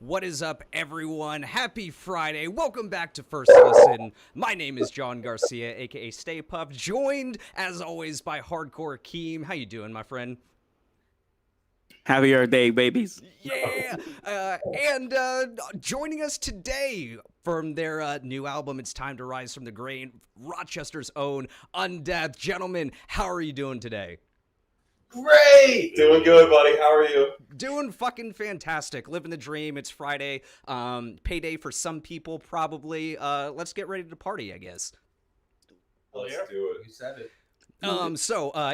What is up, everyone? Happy Friday. Welcome back to First Listen. My name is Jon Garcia, aka StayPuft, joined, as always, by Hardcore Keem. How you doing, my friend? Happier day, babies. Yeah! And joining us today from their new album, It's Time to Rise from the Grave, Rochester's own Undeath. Gentlemen, how are you doing today? Great! Doing good, buddy. How are you? Doing fucking fantastic. Living the dream. It's Friday. Payday for some people, probably. Let's get ready to party, I guess. Let's do it. You said it.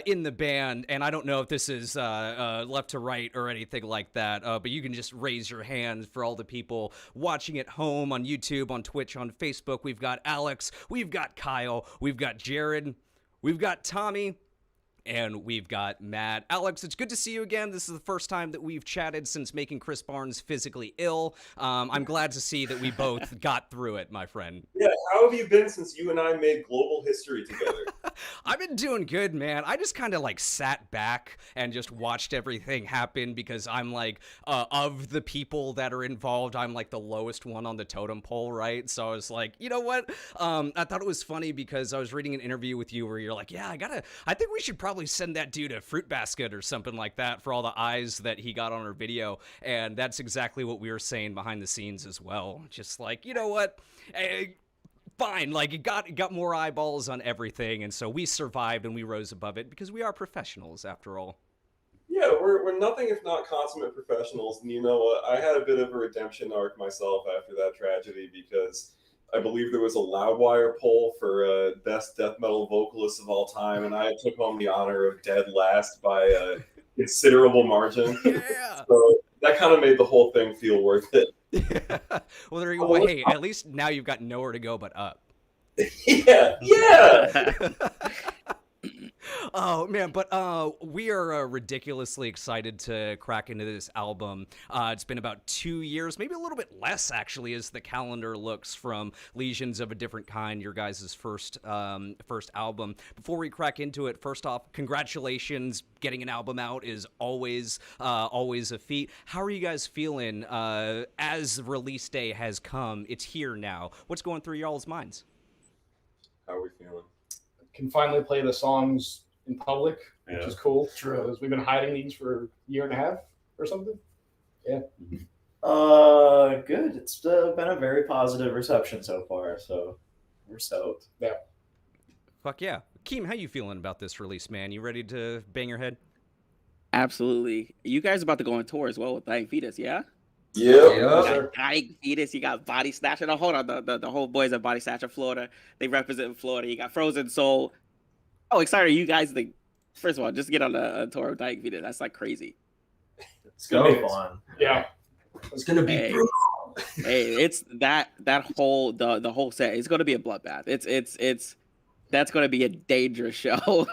In the band, and I don't know if this is left to right or anything like that, but you can just raise your hand for all the people watching at home on YouTube, on Twitch, on Facebook. We've got Alex, we've got Kyle, we've got Jared, we've got Tommy, and we've got Matt. Alex, it's good to see you again. This is the first time that we've chatted since making Chris Barnes physically ill. I'm glad to see that we both got through it, my friend. Yeah, how have you been since you and I made global history together? I've been doing good, man. I just kind of like sat back and just watched everything happen because I'm like, of the people that are involved, I'm like the lowest one on the totem pole, right? So I was like, you know what? I thought it was funny because I was reading an interview with you where you're like, yeah, I think we should probably send that dude a fruit basket or something like that for all the eyes that he got on our video. And that's exactly what we were saying behind the scenes as well. Just like, you know what? Fine, like it got more eyeballs on everything, and so we survived and we rose above it because we are professionals after all. Yeah, we're nothing if not consummate professionals. And you know what? I had a bit of a redemption arc myself after that tragedy because I believe there was a Loudwire poll for best death metal vocalist of all time, and I took home the honor of dead last by a considerable margin. Yeah. So that kind of made the whole thing feel worth it. Yeah. Well, there you go. Hey, at least now you've got nowhere to go but up. Yeah. Oh man, but we are ridiculously excited to crack into this album. It's been about 2 years, maybe a little bit less actually, as the calendar looks, from Legions of a Different Kind, your guys' first album. Before we crack into it, first off, congratulations! Getting an album out is always a feat. How are you guys feeling as release day has come? It's here now. What's going through y'all's minds? How are we feeling? Can finally play the songs in public, which is cool. True. Because we've been hiding these for a year and a half or something. Yeah. Good. It's been a very positive reception so far, so we're stoked. Yeah. Fuck yeah. Keem, how you feeling about this release, man? You ready to bang your head? Absolutely. You guys about to go on tour as well with Dying Fetus, yeah? Yeah. You got Dying Fetus, you got Body Snatcher. No, hold on, the whole boys at Body Snatcher, Florida. They represent Florida. You got Frozen Soul. Oh, excited. You guys think, first of all, just get on a tour of Dying Fetus. That's like crazy. It's gonna be fun. Yeah. It's gonna be brutal. Hey, it's that whole the whole set. It's gonna be a bloodbath. It's that's gonna be a dangerous show.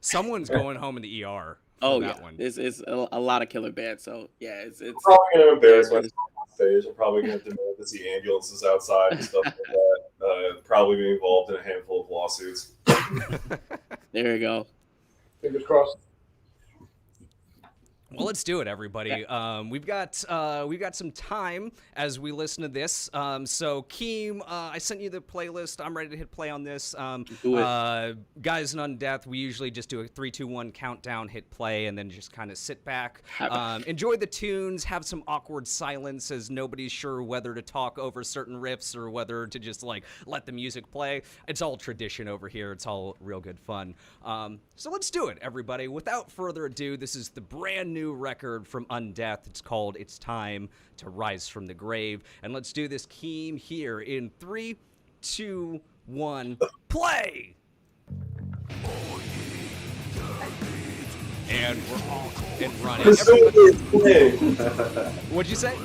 Someone's going home in the ER. Oh that yeah, one. it's a lot of killer bands. So yeah, it's Probably gonna embarrass myself on stage. I'm probably gonna demand to see ambulances outside and stuff like that. Probably be involved in a handful of lawsuits. there you go. Fingers crossed. Well, let's do it, everybody. We've got some time as we listen to this. So, Keem, I sent you the playlist. I'm ready to hit play on this. Do it. Guys in Undeath, we usually just do a 3, 2, 1 countdown, hit play, and then just kind of sit back, enjoy the tunes, have some awkward silence as nobody's sure whether to talk over certain riffs or whether to just like let the music play. It's all tradition over here. It's all real good fun. So let's do it, everybody. Without further ado, this is the brand new record from Undeath. It's called It's Time to Rise from the Grave. And let's do this, Keem, here in 3, 2, 1, play! And we're off and running. Presumably it's playing. What'd you say?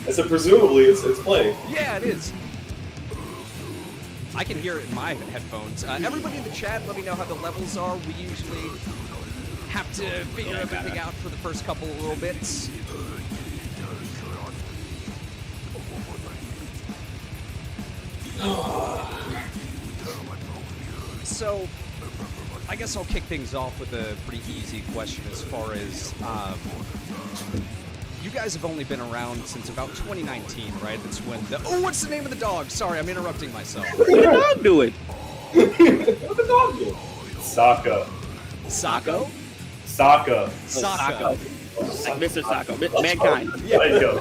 I said presumably it's playing. Yeah, it is. I can hear it in my headphones. Everybody in the chat, let me know how the levels are. We usually have to figure everything out for the first couple of little bits. So, I guess I'll kick things off with a pretty easy question as far as you guys have only been around since about 2019, right? That's when the what's the name of the dog? Sorry, I'm interrupting myself. What the dog doing? What the dog do? Sokka. Sako? Sokka. Sako. Like Mr. Sako, mankind. Psycho.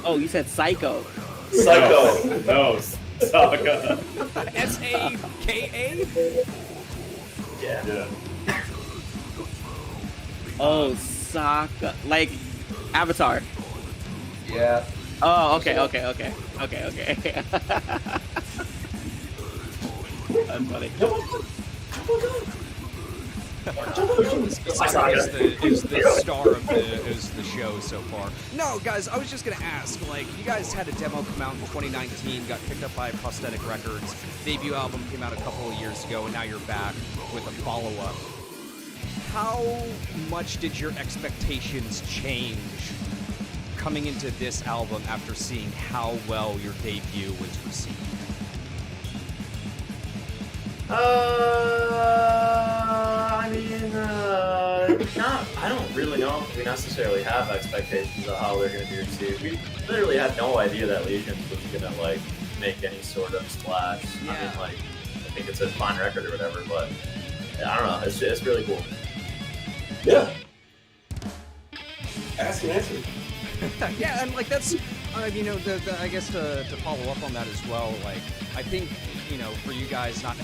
Oh, you said psycho. Psycho. No, Sokka. S-A-K-A? Yeah. Oh, Sokka. Like Avatar. Yeah. Oh, okay. That's funny. Sako is the star of the show so far. No, guys, I was just gonna ask, like, you guys had a demo come out in 2019, got picked up by Prosthetic Records, debut album came out a couple of years ago, and now you're back with a follow-up. How much did your expectations change coming into this album after seeing how well your debut was received? I mean, I don't really know if we necessarily have expectations of how they're going to be received. We literally had no idea that Legions was going to, like, make any sort of splash. Yeah. I mean, like, I think it's a fine record or whatever, but I don't know. It's really cool. Yeah. Ask and answer. Yeah, and like that's, you know, I guess to follow up on that as well, like I think, you know, for you guys not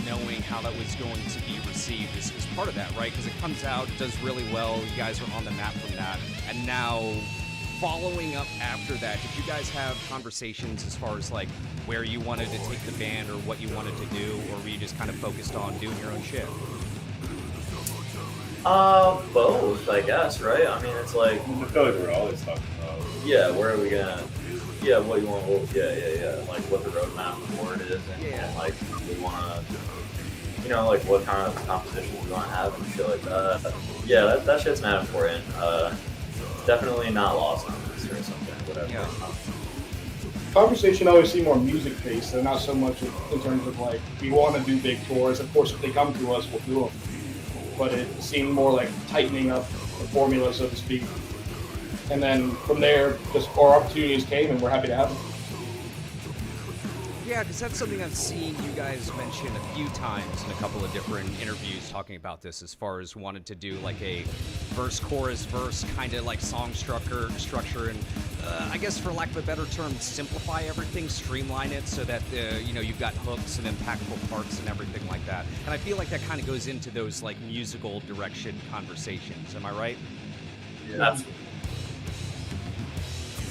knowing how that was going to be received is part of that, right? Because it comes out, it does really well, you guys are on the map from that, and now following up after that, did you guys have conversations as far as like where you wanted to take the band or what you wanted to do, or were you just kind of focused on doing your own shit? Both, I guess, right? I mean, it's like, I feel like we're always talking about. yeah, where are we gonna, yeah, what you want, yeah, like what the roadmap forward is, and like we wanna, you know, like what kind of compositions we wanna have and shit like that. Yeah, that shit's not important. Definitely not lost on this or something, whatever. Yeah. Conversation always seemed more music based, and not so much in terms of like we want to do big tours. Of course, if they come to us, we'll do them. But it seemed more like tightening up the formula, so to speak. And then from there, just more opportunities came, and we're happy to have them. Yeah, because that's something I've seen you guys mention a few times in a couple of different interviews talking about this, as far as wanted to do like a verse, chorus, verse kind of like song structure, and I guess for lack of a better term, simplify everything, streamline it so that you know, you've got hooks and impactful parts and everything like that. And I feel like that kind of goes into those like musical direction conversations. Am I right? Yeah. Absolutely.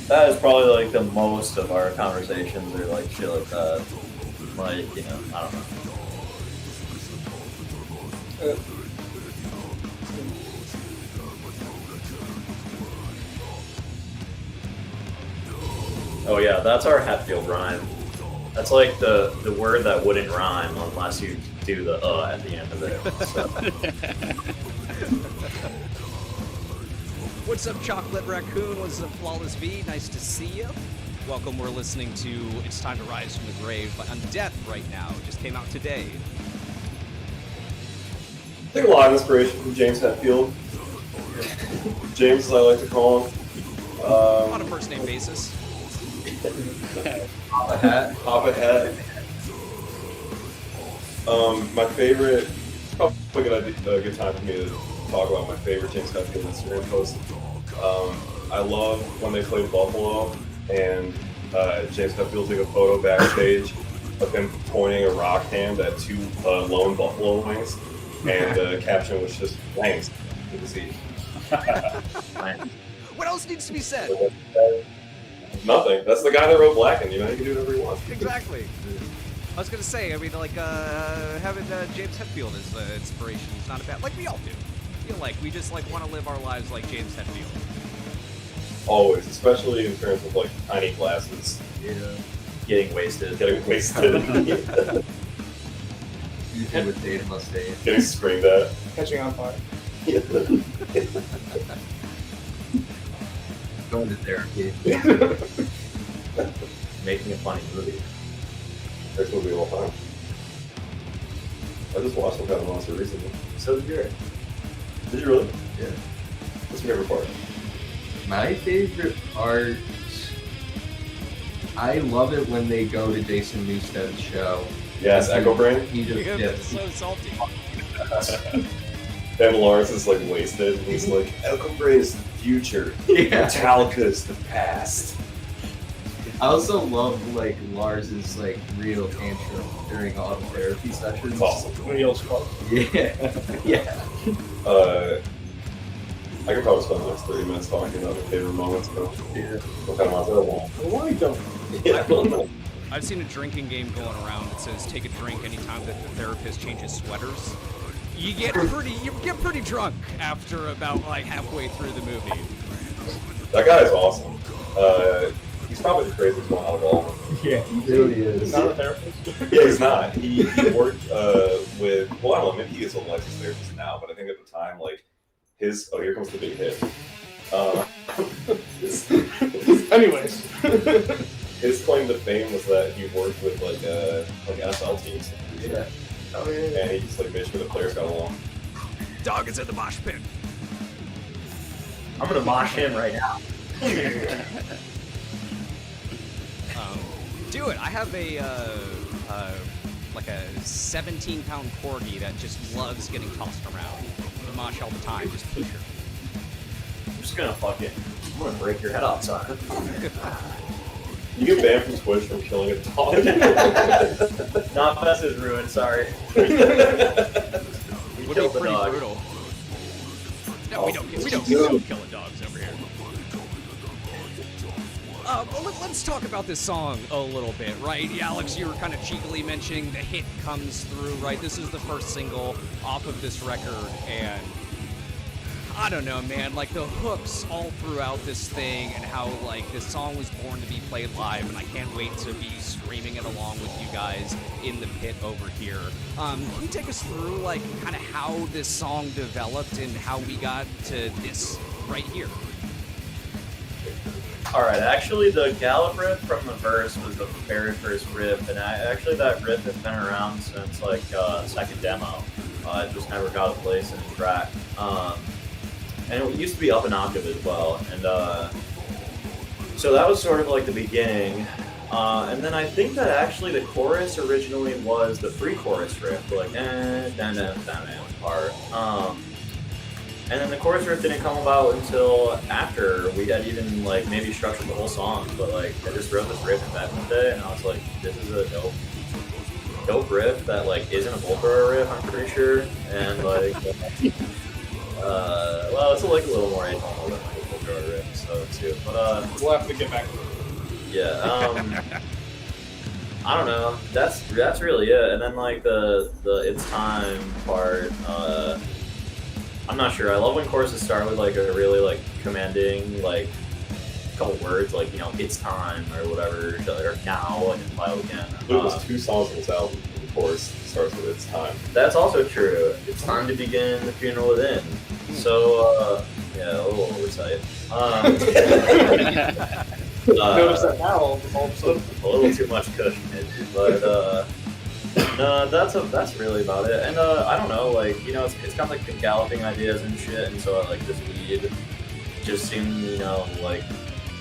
That is probably like the most of our conversations or like shit like that. Like, you know, I don't know. Oh yeah, that's our Hetfield rhyme. That's like the word that wouldn't rhyme unless you do the at the end of it. So. What's up, Chocolate Raccoon? What's up, Flawless V? Nice to see you. Welcome. We're listening to It's Time to Rise from the Grave by Undeath right now. It just came out today. I think a lot of inspiration from James Hetfield. James, as I like to call him. On a first-name basis. Papa Hat. My favorite, it's probably a good time for me to talk about my favorite James Hetfield Instagram post. I love when they played Buffalo, and James Hetfield's like a photo backstage of him pointing a rock hand at two lone buffalo wings, and the caption was just "Thanks." Good to see you. What else needs to be said? Nothing. That's the guy that wrote Blackened. You know, he can do whatever he wants. Exactly. I was gonna say, I mean, like having James Hetfield as inspiration is not a bad. Like we all do. I feel like we just like want to live our lives like James Hetfield. Always, especially in terms of like tiny glasses. Yeah. Getting wasted. Getting with Dave Mustaine. Getting screamed at. Catching on fire. Going to therapy. Making a funny movie. Next movie of all time. I just watched some kind of monster recently. So did you. Did you really? Yeah. What's your favorite part? My favorite part, I love it when they go to Jason Newsted's show. Yes, Echo Brain. He just Yeah, gets so salty. And Lawrence is like wasted, and he's like, Echo Brain is the future. Yeah. Metallica is the past. I also love like Lars's like real tantrum during auto therapy sessions. It's awesome. When he yells fuck. Yeah, yeah. I could probably spend the next 30 minutes talking about my favorite moments, but what kind of ones I want. Why don't? Yeah, I don't know. I've seen a drinking game going around that says take a drink anytime that the therapist changes sweaters. You get pretty drunk after about like halfway through the movie. That guy is awesome. He's probably the craziest one out of all of them. Yeah, he really He's is. not a therapist. Yeah, he's not. He worked with, well, I don't know, maybe he is a licensed therapist now, but I think at the time, like, his, oh, here comes the big hit. Anyways. His claim to fame was that he worked with, like NFL teams. Yeah. Oh, yeah. And he just, like, made sure the players got along. Dog is in the mosh pit. I'm gonna mosh him right now. Do it. I have a like a 17-pound corgi that just loves getting tossed around. The mosh all the time. Just push her. I'm just gonna fuck it. I'm gonna break your head off, son. You get banned from Twitch from killing a dog. Not Fest is ruined, sorry. Would We be killed the pretty dog. brutal. No, we don't kill dogs over here. Well, let's talk about this song a little bit, right? Alex, you were kind of cheekily mentioning the hit comes through, right? This is the first single off of this record, and I don't know, man, like the hooks all throughout this thing and how, like, this song was born to be played live, and I can't wait to be screaming it along with you guys in the pit over here. Can you take us through, like, kind of how this song developed and how we got to this right here? Alright, actually the gallop riff from the verse was the very first riff, and actually that riff has been around since like second demo. It just never got a place in the track. And it used to be up an octave as well, and so that was sort of like the beginning. And then I think that actually the chorus originally was the pre-chorus riff, like part. And then the chorus riff didn't come about until after we had even like maybe structured the whole song, but like I just wrote this riff back in the day, and I was like, this is a dope riff that like isn't a bull thrower riff, I'm pretty sure, and like, well, it's like a little more atonal than like a bull thrower riff, so too. But We'll have to get back to it. yeah, I don't know. That's really it. And then like the it's time part. I'm not sure. I love when choruses start with like a really like commanding like couple words like, you know, it's time or whatever, or now and imply again. There was 2 songs in this album. The chorus starts with "It's time." That's also true. It's time to begin the funeral within. So yeah, a little oversight. Notice that now all of a sudden. A little too much cushion, but no, that's really about it. And I don't know, like, you know, it's got like the galloping ideas and shit, and so like this lead just seemed, you know, like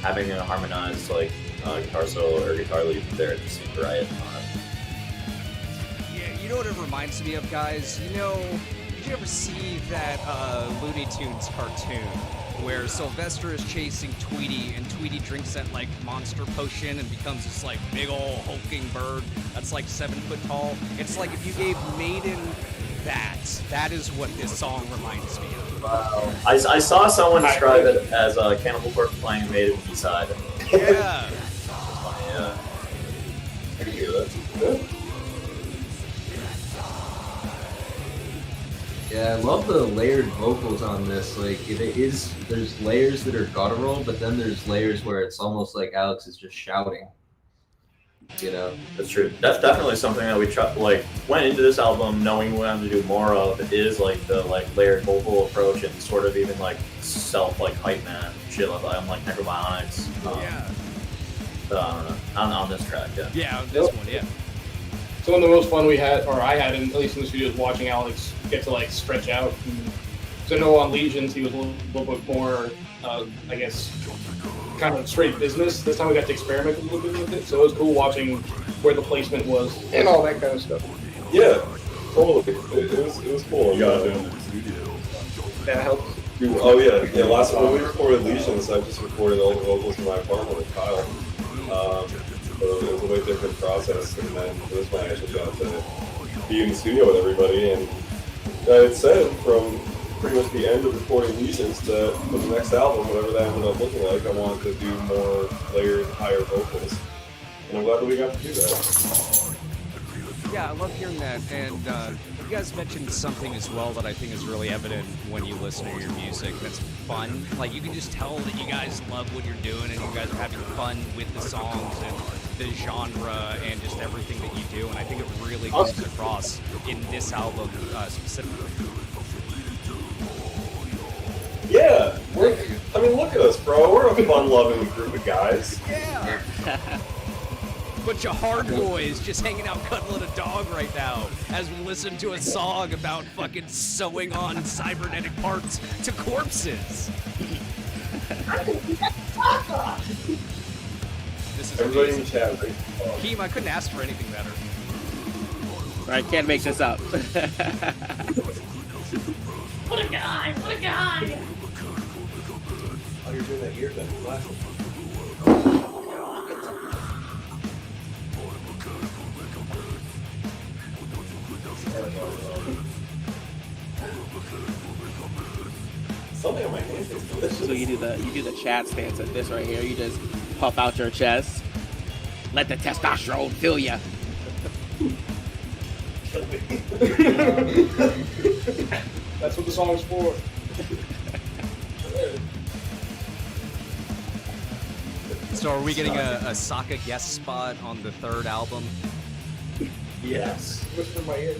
having a harmonized like guitar solo or guitar lead there just seemed right. Yeah, you know what it reminds me of, guys? You know, did you ever see that Looney Tunes cartoon where Sylvester is chasing Tweety, and Tweety drinks that like monster potion and becomes this like big ol' hulking bird that's like 7 foot tall? It's like if you gave Maiden that is what this song reminds me of. Wow. I saw someone describe it as Cannibal Corpse playing Maiden B-side. Yeah. That's funny, yeah. I can hear that. Good. Yeah, I love the layered vocals on this. Like, there's layers that are guttural, but then there's layers where it's almost like Alex is just shouting. You know? That's true. That's definitely something that we went into this album knowing we wanted to do more of, is like the like layered vocal approach and sort of even like self like hype man shit like Necrobionics. Yeah. I don't know. On this track, yeah. Yeah, this one, yeah. Some of the most fun we had, or I had, at least in the studio, is watching Alex get to like stretch out. So I know on Legions he was a little bit more I guess, kind of straight business. This time we got to experiment a little bit with it, so it was cool watching where the placement was and all that kind of stuff. Yeah, totally. It was cool. You guys in the studio. That helps. Oh yeah. Last when we recorded Legions, I just recorded all the vocals in my apartment with Kyle. So it was a way different process, and then this one I actually got to be in the studio with everybody, and I had said from pretty much the end of recording Legions to the next album, whatever that ended up looking like, I wanted to do more layered, higher vocals, and I'm glad that we got to do that. Yeah, I love hearing that. And you guys mentioned something as well that I think is really evident when you listen to your music. That's fun. Like, you can just tell that you guys love what you're doing and you guys are having fun with the songs and the genre and just everything that you do. And I think it really comes across in this album specifically. Yeah, I mean, look at us, bro. We're a fun-loving group of guys. Yeah. Bunch of hard boys just hanging out cuddling a dog right now as we listen to a song about fucking sewing on cybernetic parts to corpses. This is Everybody in amazing. the chat, right? Keem, I couldn't ask for anything better. I can't make this up. What a guy! What a guy! Oh, you're doing that ear thing. Something on my hand is delicious. So you do the chat stance at this right here. You just puff out your chest. Let the testosterone fill you. That's what the song's for. So are we getting a Sokka guest spot on the third album? Yes. Whisper in my ear.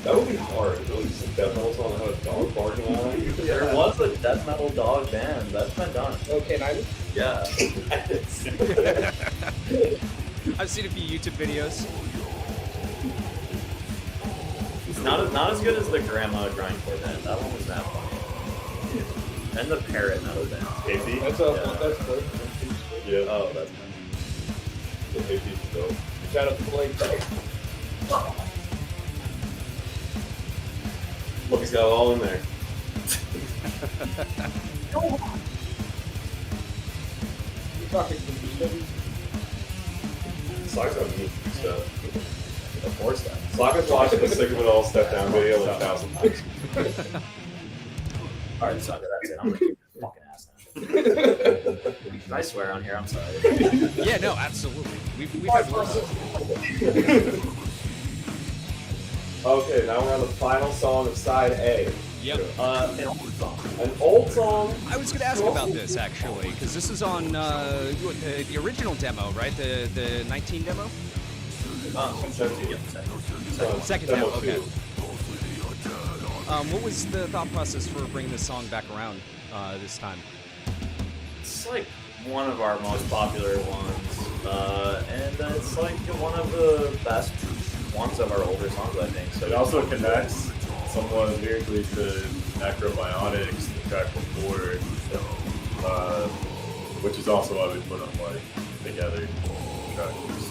That would be hard. It was just a death metal song that had a dog barking on it. There was a death metal dog band. That's been done. Okay, 90? Yeah. I've seen a few YouTube videos. Not as good as the Grandma Grindcore band. That one was that funny. And the Parrot metal band. AP? That's good. Yeah. Oh, that's The AP is dope. Shout out to Blake. Look, he's got it all in there. You're talking to me. Sokka's got neat stuff. of course that. Sokka's watched the Sick of It All Step Down video like 1,000 times. Alright, Sucker, that's it. I'm gonna keep your fucking ass now. Can I swear on here? I'm sorry. Yeah, no, absolutely. We've had worse. Okay, now we're on the final song of side A. Yep. An old song. An old song. I was going to ask about this actually, because this is on the original demo, right? The 19 demo. 17. Yep, Second demo. Okay. What was the thought process for bringing this song back around this time? It's like one of our most popular ones, and it's like one of the best ones of our older songs, I think. So It also connects somewhat lyrically to Necrobionics, the track before, which is also why we put them like together.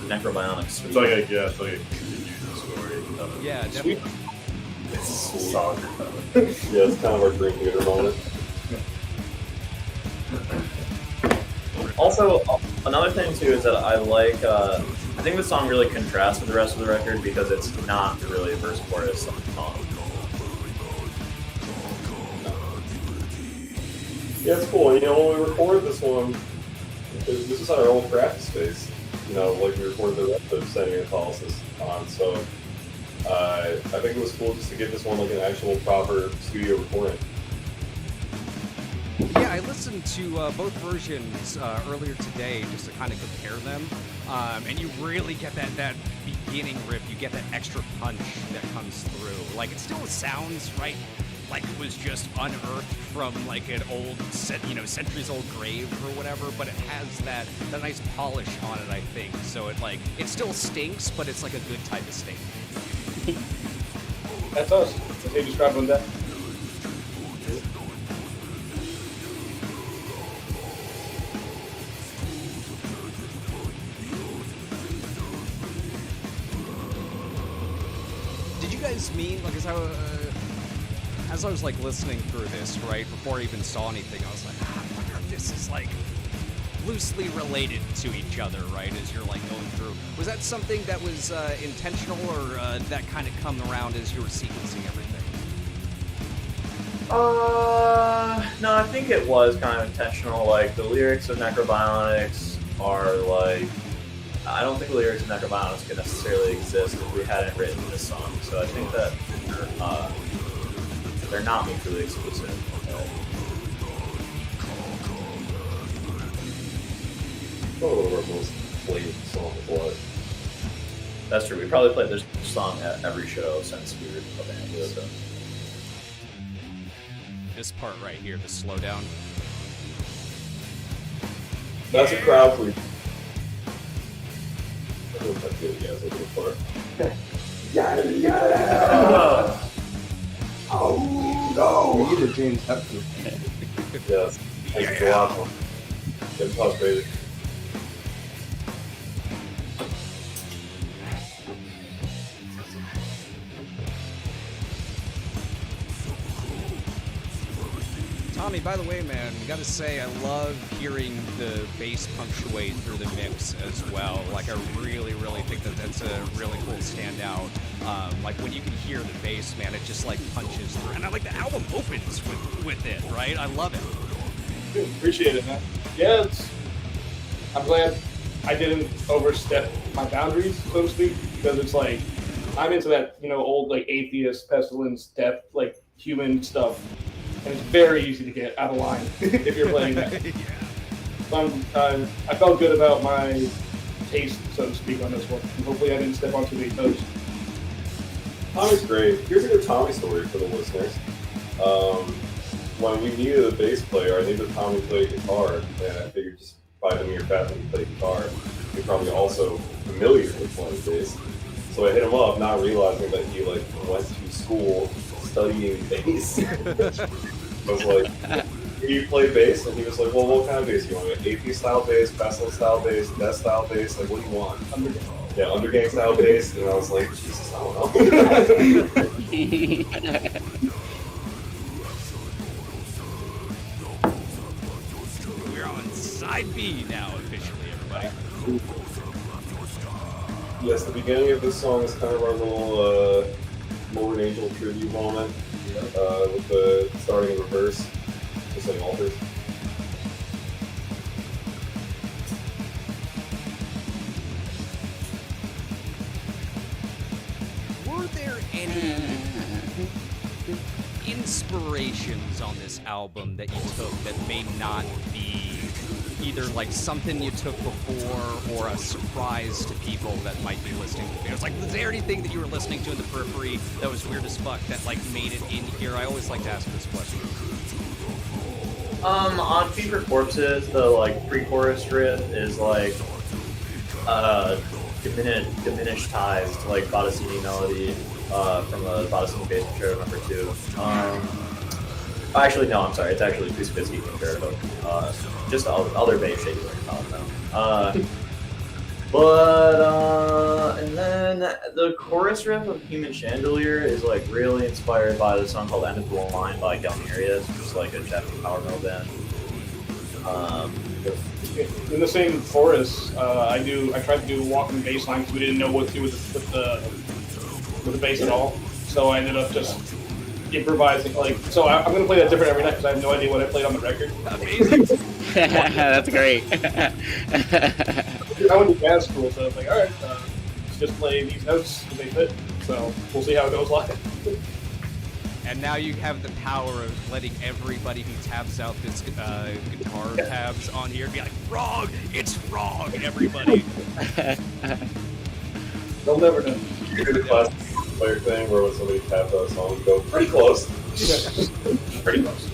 Necrobionics. It's like a continued story. Yeah, definitely. It's a song. Yeah, it's kind of our Dream Theater moment. Also, another thing too is that I like. I think the song really contrasts with the rest of the record because it's not really a verse chorus song. Yeah, it's cool. You know, when we recorded this one, this was at our old practice space. You know, like we recorded the rest of Setting and Catholicism on. So I think it was cool just to give this one like an actual proper studio recording. Yeah, I listened to both versions earlier today just to kind of compare them, and you really get that beginning riff. You get that extra punch that comes through. Like, it still sounds right, like it was just unearthed from like an old, centuries-old grave or whatever. But it has that nice polish on it, I think. So it still stinks, but it's like a good type of stink. That's us. That's how you describe Undeath. Did you guys mean, like, as I was like listening through this, right, before I even saw anything, I was like, I wonder if this is like loosely related to each other, right, as you're like going through. Was that something that was intentional, or that kind of come around as you were sequencing everything? No, I think it was kind of intentional. Like, the lyrics of Necrobionics are like, I don't think the lyrics of Necrobionics could necessarily exist if we hadn't written this song. So I think that they're not mutually exclusive. Oh, one of our most played songs was. That's true. We probably played this song at every show since we were a band. So. This part right here, the slowdown. That's a crowd please. I don't know if that's good. Yeah, it's a little part. Yada yada! Oh no! We need to change that. Yes. Thank you for watching. Get frustrated. Tommy, by the way, man, gotta say, I love hearing the bass punctuate through the mix as well. Like, I really, really think that that's a really cool standout. Like, when you can hear the bass, man, it just, like, punches through. And I like the album opens with it, right? I love it. Good. Appreciate it, man. Yeah, I'm glad I didn't overstep my boundaries, so to speak, because it's like, I'm into that, old, like, atheist, pestilence, death, like, human stuff. And it's very easy to get out of line if you're playing that. So I felt good about my taste, so to speak, on this one. And hopefully I didn't step on too many toes. Tommy's great. Here's a good Tommy story for the listeners. When we needed a bass player, I needed Tommy to play guitar, and I figured just by the mere fact that he played guitar, he's probably also familiar with playing bass. So I hit him up, not realizing that he went to school studying bass. I was like, "Do you play bass?" And he was like, "Well, what kind of bass do you want? AP style bass, pestilence style bass, death style bass? Like, what do you want?" Yeah, undergang style bass. And I was like, "Jesus, I don't know." We're on side B now, officially, everybody. Yes, the beginning of this song is kind of our little Lord Angel tribute moment. With the starting in reverse, just like alters. Were there any inspirations on this album that you took that may not be either like something you took before or a surprise to people that might be listening to it? It's like, was there anything that you were listening to in the periphery that was weird as fuck that like made it in here? I always like to ask this question. On Fever Corpses, the pre-chorus riff is diminished ties to Bottesini melody from the Bottesini bass concerto number 2. Actually, no, I'm sorry. It's actually Kusevitsky concerto. Just the other bass shaky like and then the chorus riff of Keem and Chandelier is really inspired by the song called "End of the Line" by Galmerius, which is a Japanese power metal band. In the same chorus, I tried to do a walking bass line because we didn't know what to do with the bass at all. So I ended up just improvising. So I'm gonna play that different every night because I have no idea what I played on the record. Amazing. That's great. I went to jazz school, so I was like, all right, let's just play these notes as they fit. So we'll see how it goes live. And now you have the power of letting everybody who taps out this guitar tabs on here be like, wrong, it's wrong, everybody. They'll never know. You did a classic player thing where when somebody taps out a song, you go pretty close. Pretty close.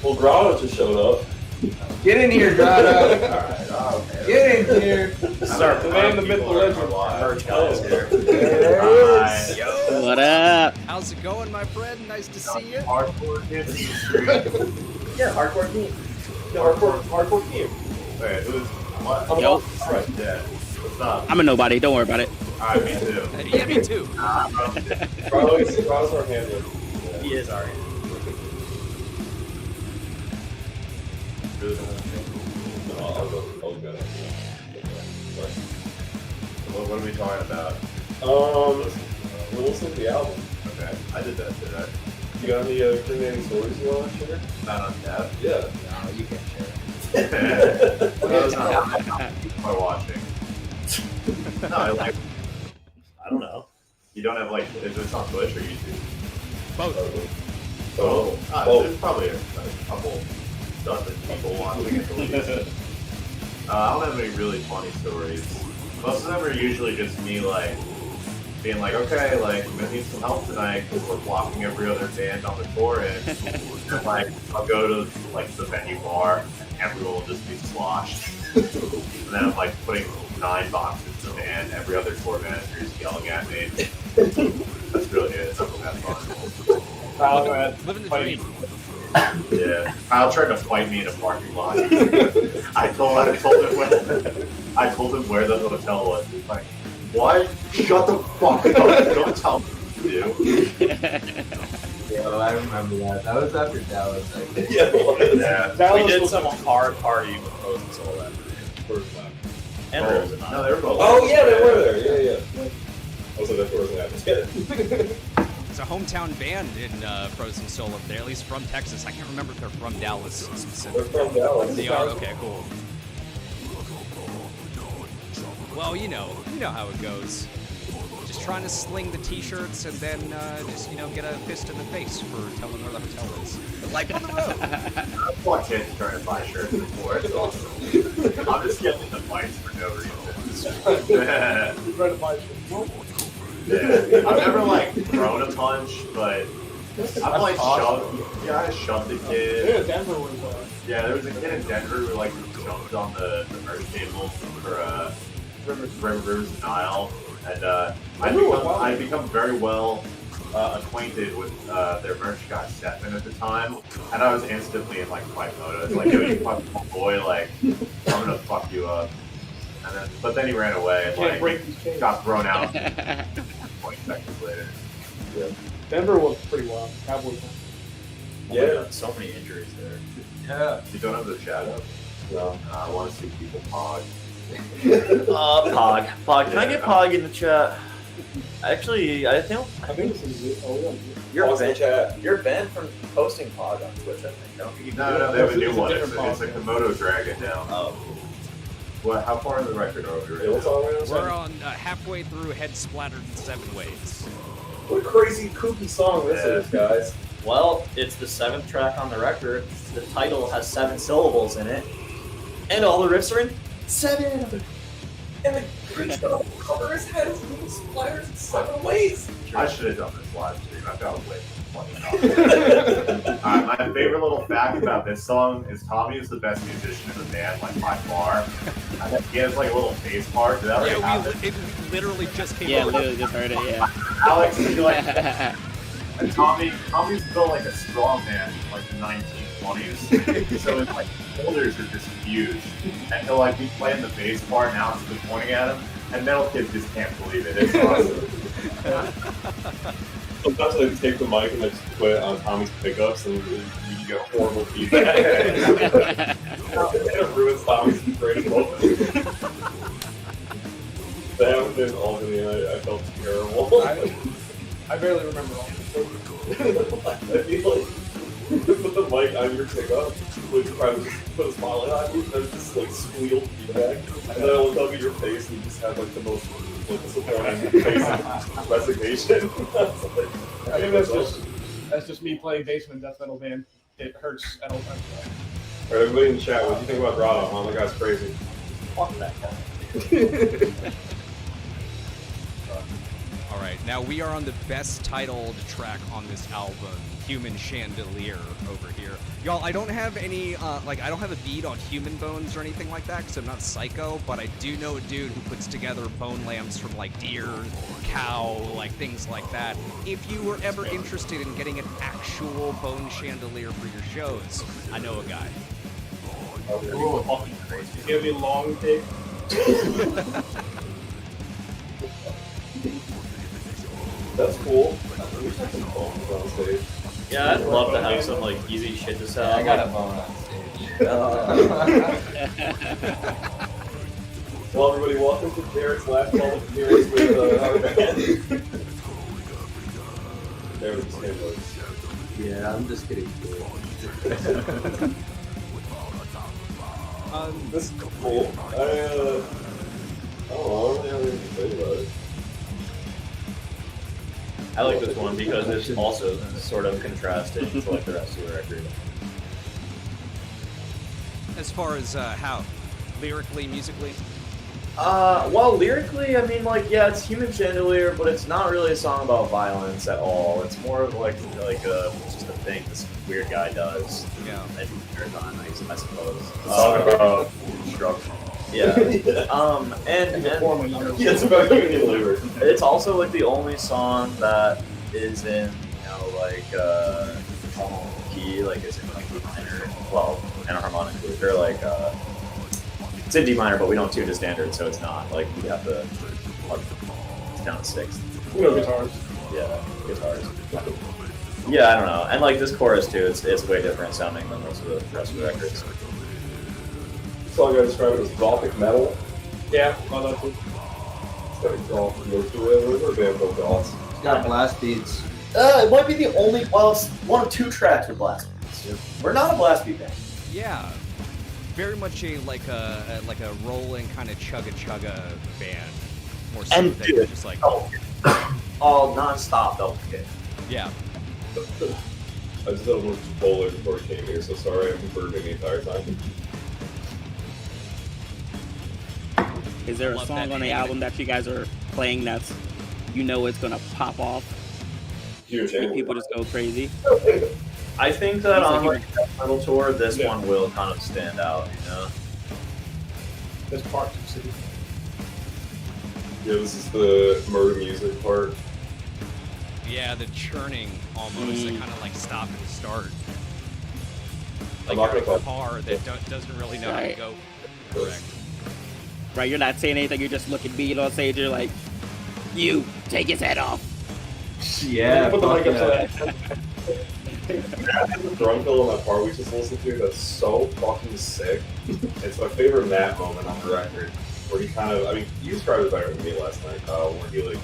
Well, Grotto just showed up. Get in here, Grotto. Alright, okay. Get in here. Start The man, the myth, the legend. merch guys here. There Hi. it is. Yo, What up? how's it going, my friend? Nice to see you. Hardcore kids in the street. Yeah, hardcore team. The hardcore team. Wait, who's what? Yo, Alright, yeah. What's up? I'm a nobody. Don't worry about it. Alright, me too. Yeah, me too. Carlos our handler. He is our I'll go good. What are we talking about? We'll listen to the album. Okay, I did that today. You got any criminating stories you want to share? Not on tap. Yeah. No, you can't share it. What else am I watching? No, I don't know. You don't have like, is this on Twitch or YouTube? Both. There's probably a couple dozen people watching at least. I don't have any really funny stories. Most of them are usually just me like being like, okay, like I'm gonna need some help tonight because we're blocking every other band on the tour, and like I'll go to like the venue bar and everyone will just be sloshed, and then I'm like putting 9 boxes of band. Every other tour manager is yelling at me. That's really it. It's not that fun. Living the dream. Yeah, Kyle tried to fight me in a parking lot. I told him where the hotel was. He's like, "What? Shut the fuck up! Don't tell me what to do." Yeah, I remember that. That was after Dallas, I think. Yeah. We did some hard party with Frozen Soul that First time. and Rose and No, they were both. Oh yeah, they were there. Yeah. Also, that wasn't happening. It's a hometown band in Frozen Soul up there, at least from Texas. I can't remember if they're from Dallas They're specifically. from Dallas. They are? Okay, cool. Well, you know how it goes. Just trying to sling the t-shirts and then just, get a fist in the face for telling where the hotel is. Like on the road. Fuck kids trying to buy shirts before. It's awesome. I'm just getting into fights for no reason. Try to buy some. Yeah. I've never like thrown a punch, but I've like shoved. Yeah, I shoved a kid. Yeah, Denver was. Yeah, there was a kid in Denver who like jumped on the merch table for Rivers and Nile, and I become very well acquainted with their merch guy Stefan at the time, and I was instantly in like fight mode. I was like, "Yo, you fucking boy, like I'm gonna fuck you up." But then he ran away and like got thrown out 20 seconds later. Yeah. Denver was pretty wild. Cowboys. Yeah. so many injuries there. Yeah. You don't have the chat up? No. I want to see people pog. Pog. Pog. Can I get Pog in the chat? Actually, I think this is it. Oh, yeah. you're Pause the banned. chat. You're banned from posting Pog on Twitch. I think. Don't you? No, they have a new It's a one. different It's like the Moto Dragon now. Oh. What? How far in the record are we right Yeah, what's now? on right now? We're on halfway through Head Splattered 7 Ways. What a crazy, kooky song this is, guys. Well, it's the 7th track on the record. The title has 7 syllables in it, and all the riffs are in 7. And the creature cover his head is being splattered in 7 ways. I should have done this live stream. I've got way too funny. My favorite little fact about this song is Tommy is the best musician in the band, like by far. He has like a little bass part. Did that already happen? It literally just came Yeah, out. literally just heard it. Yeah. Alex, you like and Tommy's built like a strong man in like the 1920s. So his like shoulders are just huge. And he'll like be playing the bass part and Alex is pointing at him. And metal kids just can't believe it. It's awesome. Sometimes I take the mic and I just put it on Tommy's pickups and you get horrible feedback. It ruins Tommy's greatest moment. That happened in Albany and I felt terrible. I barely remember all. I feel like you put the mic on your pickup, which probably just put a spotlight on you, and there's just like squeal feedback, and then I look up at your face and you just have like the most like disappointing face of resignation. I think that's just me playing basement death metal band. It hurts at all times. Alright, everybody in the chat, what do you think about Grotto? Huh? That guy's crazy. Fuck that guy. All right, now we are on the best titled track on this album, Human Chandelier, over here. Y'all, I don't have any, I don't have a beat on Human Bones or anything like that, because I'm not psycho, but I do know a dude who puts together bone lamps from, like, deer, cow, like, things like that. If you were ever interested in getting an actual bone chandelier for your shows, I know a guy. Ooh. Give me a long pick. That's cool. We should have some phones on stage. Yeah, I'd love to have some like easy shit to sell. I got a bone on stage. Well, everybody, welcome to Derek's last public appearance with our band. There we go. Yeah, I'm just kidding. This is cool. I don't know, I don't really have anything to say about it. I like this one because it's also sort of contrasting to like the rest of the record. As far as how? Lyrically, musically? Well, lyrically, I mean, like, yeah, it's Human Chandelier, but it's not really a song about violence at all. It's more of like just a thing this weird guy does. Yeah. And marathon, I suppose. Talk about destruction. Yeah. And Yeah, it's about human labor. it's also like the only song that is in, like key, like it's in like D minor, well, enharmonically. They're like it's in D minor, but we don't tune to standard, so it's not like we have to it's down to sixth. No guitars. Yeah, guitars. Yeah, I don't know. And like this chorus too, it's way different sounding than most of the rest of the records. So I'm going to describe it as gothic metal. Yeah, well, that's it. It's got a goth look to it. What are band called goths? It's got blast beats. It might be the only, well, it's one of two tracks with blast beats. We're not a blast beat band. Yeah. Very much a rolling kind of chugga band. More so And than dude, just like all non-stop double kick. yeah. I just had a little bowler before we came here, so sorry I've been burping the entire time. Is there a Love song that on the name. album that you guys are playing that's, it's gonna pop off? Huge Make animal. people just go crazy. I think that It's on like like Death Metal Tour, this one will kind of stand out, That's part 2 city. Yeah, this is the murder music part. Yeah, the churning almost, that kind of like stop and start. I'm Like not you're in a gonna car that doesn't really know how to Right. go correct. Right, you're not saying anything, you're just looking beat on stage, you're like, you, take his head off. Yeah, Put the fuck mic up to yeah. that. The drum fill on that part we just listened to, that's so fucking sick. It's my favorite Matt moment on the record, where he kind of, you described it better than me last night, where he like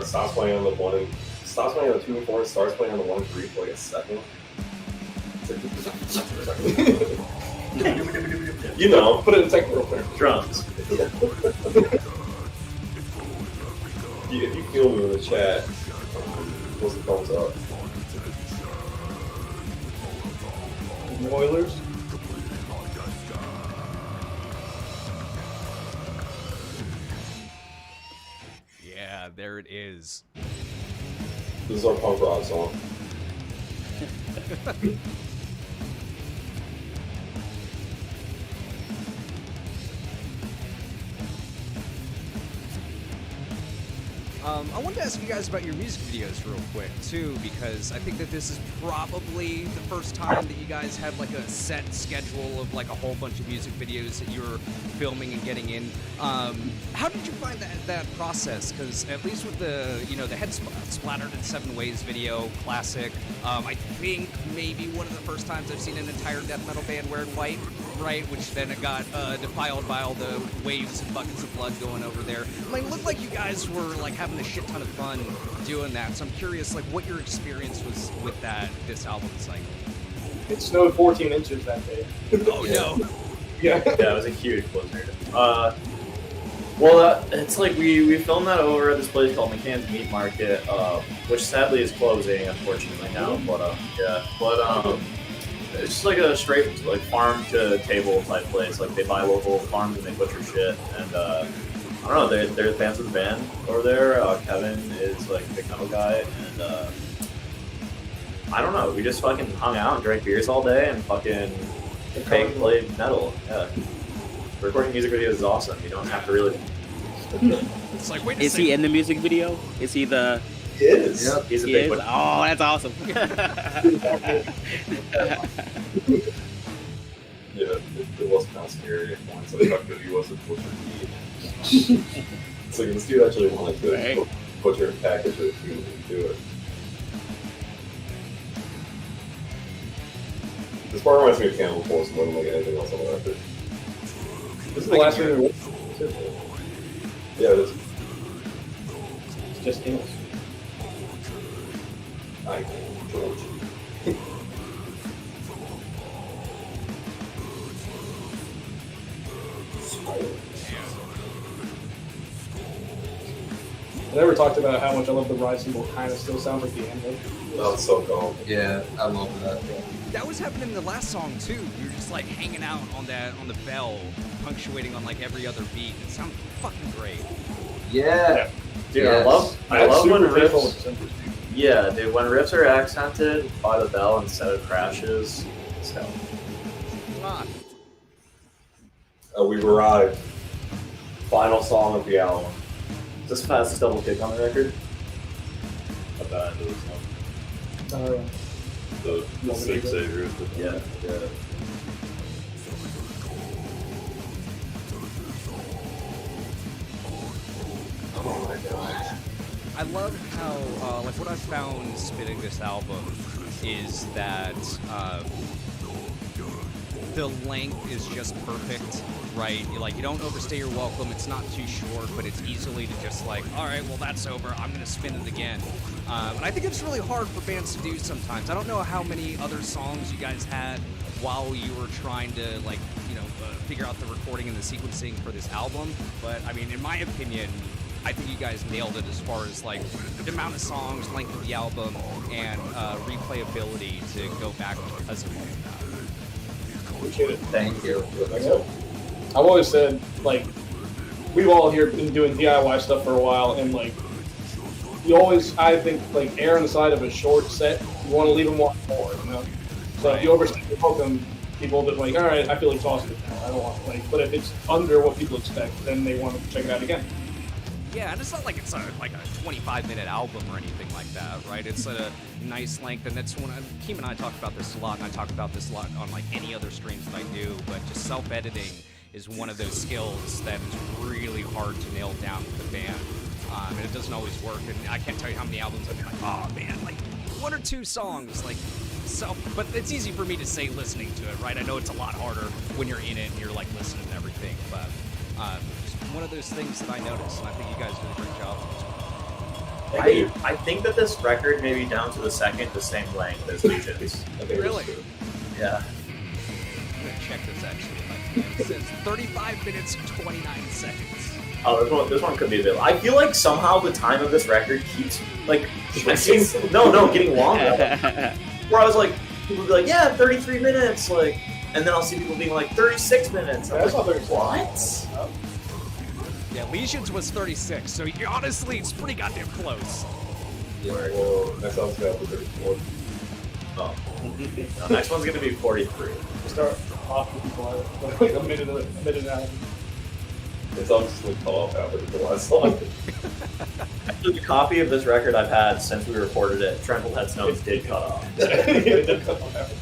stops playing on the 1 and stops playing on the 2 and 4 and starts playing on the 1 and 3 for like a second. It's like, put it in technical terms. Drums. If you feel me in the chat, what's the thumbs up? Oilers. Yeah, there it is. This is our punk rock song. I wanted to ask you guys about your music videos real quick, too, because I think that this is probably the first time that you guys have, like, a set schedule of, like, a whole bunch of music videos that you're filming and getting in. How did you find that process? Because at least with the, the head splattered in 7 ways video, classic, I think maybe one of the first times I've seen an entire death metal band wearing white, right? Which then it got defiled by all the waves and buckets of blood going over there. It looked like you guys were, like, having a shit ton of fun doing that. So I'm curious, like, what your experience was with this album cycle. It snowed 14 inches that day. Oh no! Yeah. Yeah, it was a huge blizzard. Well, it's like we filmed that over at this place called McCann's Meat Market, which sadly is closing, unfortunately now. But it's just like a straight like farm to table type place. Like they buy local farms and they butcher shit, and I don't know. They're fans of the band over there. Kevin is like the metal guy, and I don't know. We just fucking hung out and drank beers all day and fucking played metal. Yeah. Recording music videos is awesome. You don't have to really. It's like, wait a Is second. he in the music video? Is he the? He is. Yep. He's a He big is? one. Oh, that's awesome. Yeah, it was kind of scary at points. I thought that he wasn't Butcher T. It's like this dude actually wanted to Right. Butcher and package it if he didn't do it. This part reminds me of Cannibal Corpse more than like anything else on the record. This is the last thing we watched. Yeah, it is. It's just Kingles. I George. I never talked about how much I love the Rise symbol. Kind of still sounds like the anthem. That was so cool. Yeah, I love that. That was happening in the last song too. You're just like hanging out on the bell, punctuating on like every other beat. It sounds fucking great. Yeah. Dude, Yes. I love when careful with riffs. the symbols, too. Yeah, dude, when riffs are accented by the bell instead of crashes, it's hell. Come on. We've arrived. Final song of the album. Is this fastest double kick on the record? I bet it is. The Six Saviors. Yeah, yeah. Oh my god. I love how, like, what I've found spinning this album is that the length is just perfect, right? You don't overstay your welcome. It's not too short, but it's easily to just like, all right, well, that's over. I'm going to spin it again. And I think it's really hard for bands to do sometimes. I don't know how many other songs you guys had while you were trying to, like, figure out the recording and the sequencing for this album. But, I mean, in my opinion, I think you guys nailed it as far as like the amount of songs, length of the album, and replayability to go back because of all of that. Appreciate it. Thank you. Yeah. I've always said, like, we've all here been doing DIY stuff for a while, and like, you always, I think, like, err on the side of a short set. You want to leave them wanting more, you know. So if you overstay your welcome, people will be like, all right, I feel exhausted now. I don't want to, like. But if it's under what people expect, then they want to check it out again. Yeah, and it's not like it's like a 25-minute album or anything like that, right? It's a nice length, and that's when Keem and I talk about this a lot, and I talk about this a lot on like any other streams that I do, but just self-editing is one of those skills that is really hard to nail down with the band, and it doesn't always work, and I can't tell you how many albums I've been like, oh man, like one or two songs, like, but it's easy for me to say listening to it, right? I know it's a lot harder when you're in it and you're like listening to everything, but just one of those things that I noticed, and I think you guys did a great job. I think that this record may be down to the second the same length as Legions. Really? Yeah. I'm gonna check this actually. It says 35 minutes and 29 seconds. Oh, this one could be a bit. I feel like somehow the time of this record keeps like getting longer. Where I was like, people would be like, yeah, 33 minutes, like, and then I'll see people being like 36 minutes. That's not very What? Yeah, Legions was 36, so honestly, it's pretty goddamn close. Yeah, well, next album's got the 34. Oh. No, next one's gonna be 43. We start off with people like a minute out. It's obviously cut off after the last song. Actually, the copy of this record I've had since we recorded it, Tremble Headstones did cut off. It did cut off after.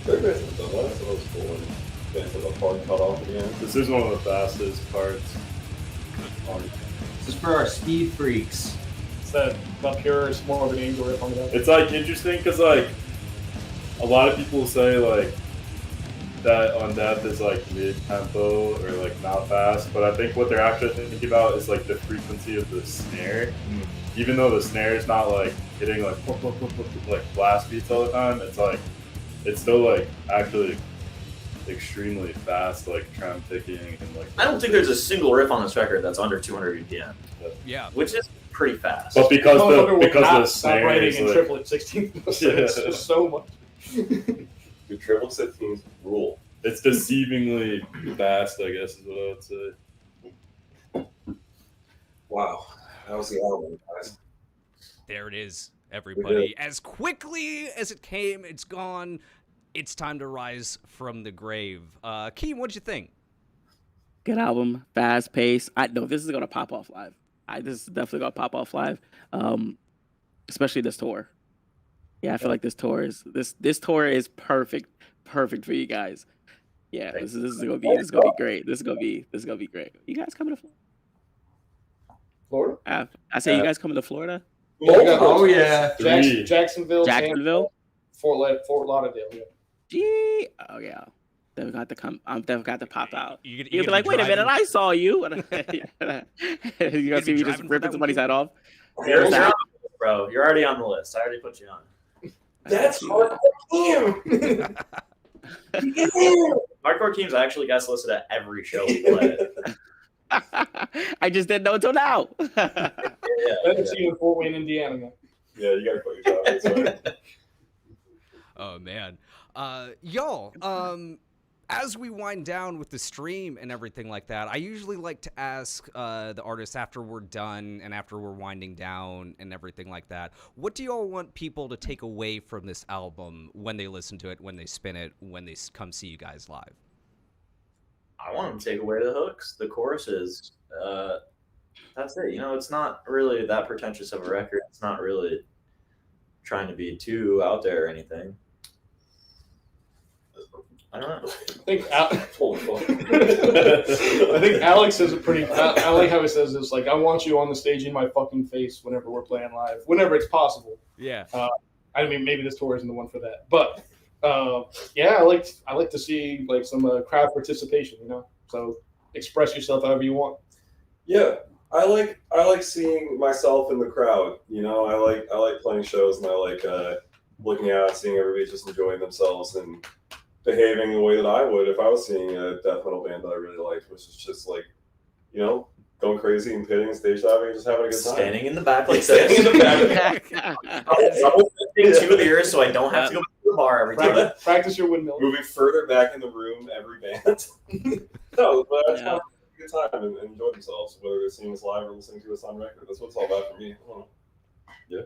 Very nice of them. That's the most cool one. Bands have a part cut off again. This is one of the fastest parts. This is for our speed freaks. It's that pure, it's more of an angel riff on that. It's like interesting because like a lot of people say like that Undeath is like mid tempo or like not fast, but I think what they're actually thinking about is like the frequency of the snare. Even though the snare is not like hitting like like blast beats all the time, it's like it's still like actually extremely fast, like tram picking and like. I don't think there's a single riff on this record that's under 200 BPM. Yeah. Which is pretty fast. But because the snare writing is in like, triplet 16, it's just so much. Dude, triple 16s rule. it's deceivingly vast, I guess is what I would say. Wow, that was the album, guys. There it is, everybody. As quickly as it came, it's gone. It's time to rise from the grave. Keem, what'd you think? Good album, fast pace. I know this is gonna pop off live. This is definitely gonna pop off live. Especially this tour. Yeah, I feel like this tour is perfect for you guys. Yeah, this is gonna be great. This is gonna be great. You guys coming to Florida? I say you guys coming to Florida? Oh yeah. Jacksonville, Jacksonville, Fort Lauderdale. Yeah. Gee, oh yeah. Definitely got to come. I'm definitely got to pop out. You'll You'll be like, wait a minute, I saw you. You gonna see me just driving ripping for somebody's that head off? You're on the list, bro. You're already on the list. I already put you on. That's hardcore Keem. Hardcore Keem's actually guest listed at every show we play. I just didn't know until now. I haven't seen you in Fort Wayne, Indiana, man. Yeah, you gotta quit your job. That's right. Oh man, y'all. As we wind down with the stream and everything like that, I usually like to ask the artists after we're done and after we're winding down and everything like that, what do y'all want people to take away from this album when they listen to it, when they spin it, when they come see you guys live? I want them to take away the hooks, the choruses. That's it. You know, it's not really that pretentious of a record. It's not really trying to be too out there or anything. I don't know. I think Alex says it pretty. I like how he says this. Like, I want you on the stage in my fucking face whenever we're playing live, whenever it's possible. Yeah. I mean, maybe this tour isn't the one for that, but yeah, I like to see like some crowd participation. You know, so express yourself however you want. Yeah, I like seeing myself in the crowd. You know, I like playing shows, and I like looking out, seeing everybody just enjoying themselves and behaving the way that I would if I was seeing a death metal band that I really liked, which is just like, you know, going crazy and pitting and stage diving and just having a good time. Standing in the back like this. Standing in the back. I'll take 2 beers so I don't have to go to the bar every time. Practice your windmill. Moving further back in the room every band. No, but I just want to have a good time and enjoy themselves, whether they're seeing us live or listening to us on record. That's what it's all about for me. I don't know. Yeah.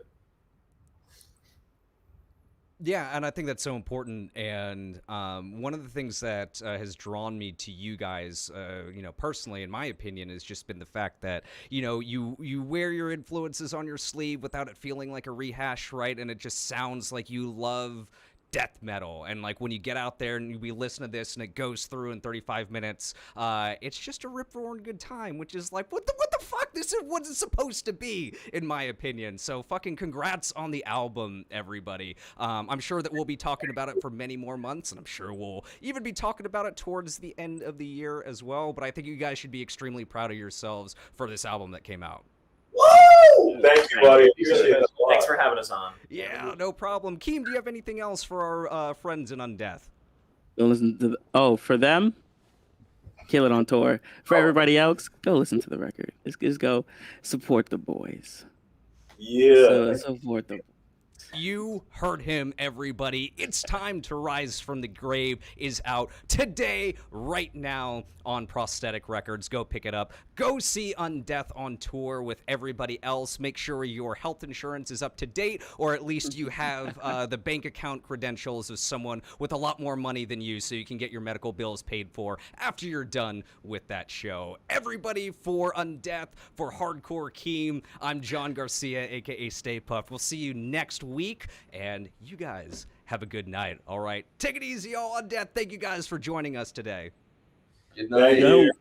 Yeah, and I think that's so important. And one of the things that has drawn me to you guys, you know, personally, in my opinion, has just been the fact that, you know, you wear your influences on your sleeve without it feeling like a rehash, right? And it just sounds like you love death metal. And like when you get out there and we listen to this and it goes through in 35 minutes, it's just a rip-roaring good time, which is like, what the fuck? This is what it's supposed to be, in my opinion. So fucking congrats on the album, everybody. I'm sure that we'll be talking about it for many more months, and I'm sure we'll even be talking about it towards the end of the year as well. But I think you guys should be extremely proud of yourselves for this album that came out. Woo! Thank you, buddy. Appreciate it. Thanks for having us on. Yeah, no problem. Keem, do you have anything else for our friends in Undeath? Don't listen to for them, kill it on tour. For everybody else, go listen to the record. Just go support the boys. Yeah. So support them. You heard him, everybody. It's Time to Rise from the Grave is out today, right now on Prosthetic Records. Go pick it up. Go see Undeath on tour with everybody else. Make sure your health insurance is up to date, or at least you have the bank account credentials of someone with a lot more money than you, so you can get your medical bills paid for after you're done with that show. Everybody, for Undeath, for Hardcore Keem, I'm John Garcia, aka StayPuft. We'll see you next week, and you guys have a good night. All right, take it easy, all. Undeath, thank you guys for joining us today. Good night. Thank you.